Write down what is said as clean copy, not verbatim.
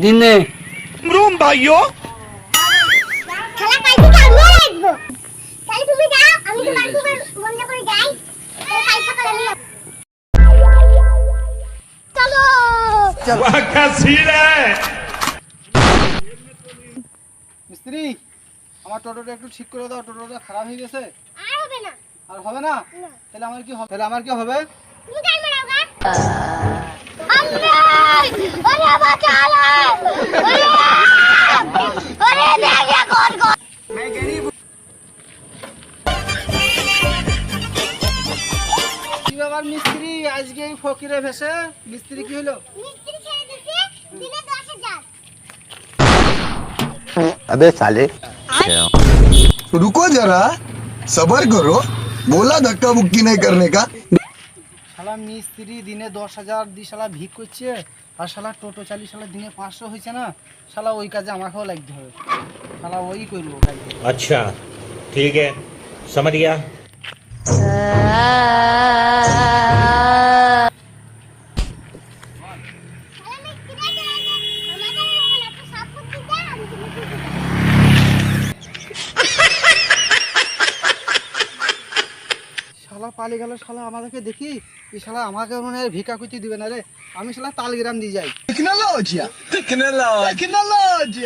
দিনে रूम भाइयों খেলা কালকে আমি আসবো তাই তুমি যাও আমি তো বাড়ি বন্ধ করে যাই কাল সকালে আমি চলো क्या सीन है মিস্ত্রি আমার টোটোটা একটু ঠিক করে দাও, টোটোটা খারাপ হয়ে গেছে। আর হবে না আর হবে না? তাহলে আমার কি হবে? তুমি টাইম মারাও গা আল্লাহ ওরে বাঁচালো ওরে দেখে কোন কোন কি ব্যাপার মিস্ত্রি, আজকে এই ফকিরে ভেসে মিস্ত্রি কি হলো? মিস্ত্রি ছেড়ে দিছে দিনে 10,000 अबे साले रुको जरा सबर करो बोला धक्का मुक्की नहीं करने का। শালা মিস্ত্রি দিনে 10,000 দিয়ে শালা ভিক করছে, আর শালা টোটো চালি শালা দিনে 500 হয়েছে না, শালা ওই কাজে আমাকেও লাগতে হবে, শালা ওই করবো কাজে। अच्छा ठीक है समझ गया। শালা মিস্ত্রি আছে আমাদের ওখানে একটা সাপ করতে যা আমি তুমি শালা পালিয়ে গেল, শালা আমাদেরকে দেখি এই শালা আমাকে মনে হয় ভিক্ষা করতে দিবে না রে, আমি শালা তালগ্রাম দিয়ে যাই। Technology technology